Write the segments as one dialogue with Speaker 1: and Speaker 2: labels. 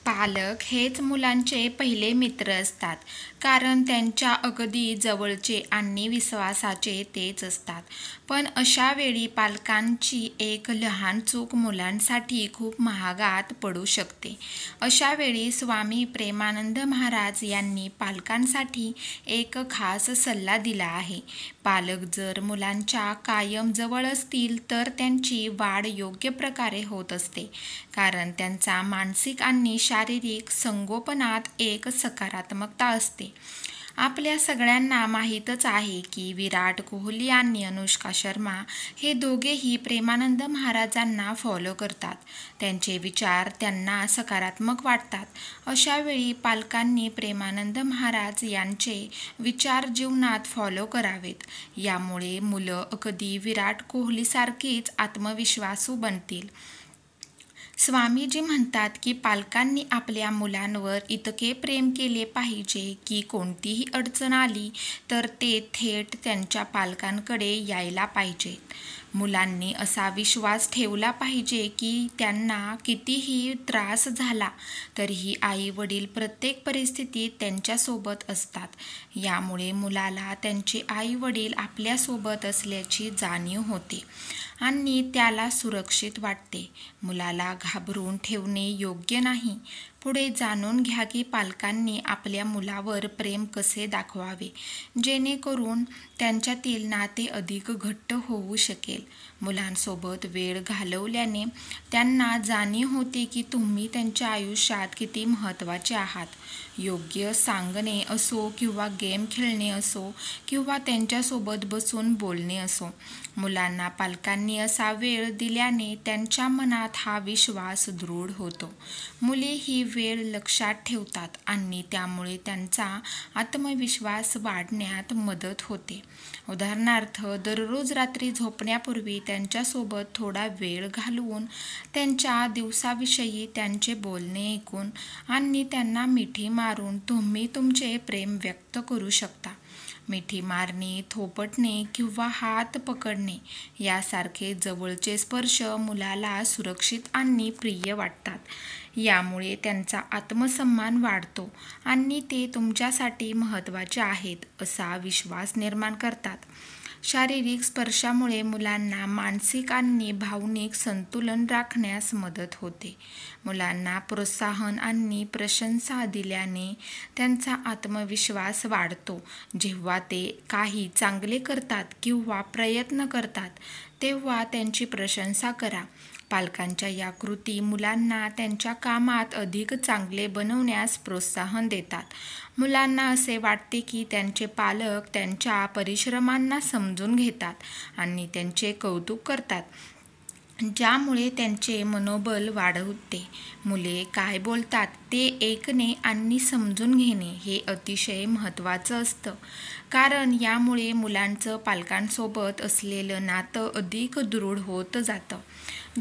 Speaker 1: पालक हेच मुलांचे पहिले मित्र असतात, कारण त्यांच्या अगदी जवळचे आणि विश्वासाचे तेच असतात. पण अशा वेळी पालकांची एक लहान चूक मुलांसाठी खूप महागात पडू शकते. अशा वेळी स्वामी प्रेमानंद महाराज यांनी पालकांसाठी एक खास सल्ला दिला आहे. पालक जर मुलांच्या कायम जवळ असतील तर त्यांची वाढ योग्य प्रकारे होत असते, कारण त्यांचा मानसिक आणि शारीरिक संगोपनात एक सकारात्मकता असते. आपल्या सगळ्यांना माहीतच आहे की विराट कोहली आणि अनुष्का शर्मा हे दोघेही प्रेमानंद महाराजांना फॉलो करतात. त्यांचे विचार त्यांना सकारात्मक वाटतात. अशा वेळी पालकांनी प्रेमानंद महाराज यांचे विचार जीवनात फॉलो करावेत. यामुळे मुलं अगदी विराट कोहलीसारखीच आत्मविश्वासू बनतील. स्वामीजी म्हणतात की पालकांनी आपल्या मुलांवर इतके प्रेम केले पाहिजे की कोणतीही अडचण आली तर ते थेट त्यांच्या पालकांकडे यायला पाहिजेत. मुलांनी असा विश्वास ठेवला पाहिजे की त्यांना कितीही त्रास झाला तरीही आई-वडील प्रत्येक परिस्थितीत त्यांच्यासोबत असतात. यामुळे मुलाला त्यांचे आई-वडील आपल्यासोबत असल्याची जाणीव होते आणि त्याला सुरक्षित वाटते. मुलाला घाबरून ठेवणे योग्य नाही. पुढे जाणून घ्या की पालकांनी आपल्या मुलावर प्रेम कसे दाखवावे, जेणेकरून त्यांच्यातील नाते अधिक घट्ट होऊ शकेल. मुलांसोबत वेळ घालवल्याने त्यांना जाणीव होते की तुम्ही त्यांच्या आयुष्यात किती महत्त्वाचे आहात. योग्य सांगणे असो किंवा गेम खेळणे असो किंवा त्यांच्यासोबत बसून बोलणे असो, मुलांना पालकांनी असा वेळ दिल्याने त्यांच्या मनात हा विश्वास दृढ होतो. मुले ही वेळ लक्षात ठेवतात आणि त्यामुळे त्यांचा आत्मविश्वास वाढण्यात मदत होते. उदाहरणार्थ, दररोज रात्री झोपण्यापूर्वी त्यांच्यासोबत थोडा वेळ घालवून त्यांच्या दिवसाविषयी त्यांचे बोलणे ऐकून आणि त्यांना मिठी मारून तुम्ही तुमचे प्रेम व्यक्त करू शकता. मिठी मारणे, थोपटणे किंवा हात पकडणे यासारखे जवळचे स्पर्श मुलाला सुरक्षित आणि प्रिय वाटतात. यामुळे त्यांचा आत्मसन्मान वाढतो आणि ते तुमच्यासाठी महत्त्वाचे आहेत असा विश्वास निर्माण करतात. शारीरिक स्पर्शामुळे मुलांना मानसिक आणि भावनिक संतुलन राखण्यास मदत होते. मुलांना प्रोत्साहन आणि प्रशंसा दिल्याने त्यांचा आत्मविश्वास वाढतो. जेव्हा ते काही चांगले करतात किंवा प्रयत्न करतात तेव्हा त्यांची प्रशंसा करा. पालकांच्या या कृती मुलांना त्यांच्या कामात अधिक चांगले बनवण्यास प्रोत्साहन देतात. मुलांना असे वाटते की त्यांचे पालक त्यांच्या परिश्रमांना समजून घेतात आणि त्यांचे कौतुक करतात, ज्यामुळे त्यांचे मनोबल वाढते. मुले काय बोलतात ते ऐकणे आणि समजून घेणे हे अतिशय महत्त्वाचं असतं, कारण यामुळे मुलांचं पालकांसोबत असलेलं नातं अधिक दृढ होत जातं.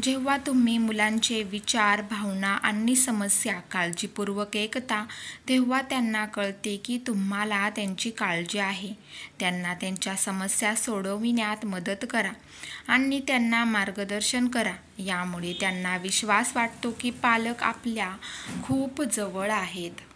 Speaker 1: जेव्हा तुम्ही मुलांचे विचार, भावना आणि समस्या काळजीपूर्वक ऐकता तेव्हा त्यांना कळते की तुम्हाला त्यांची काळजी आहे. त्यांना त्यांच्या समस्या सोडविण्यात मदत करा आणि त्यांना मार्गदर्शन करा. यामुळे त्यांना विश्वास वाटतो की पालक आपल्या खूप जवळ आहेत.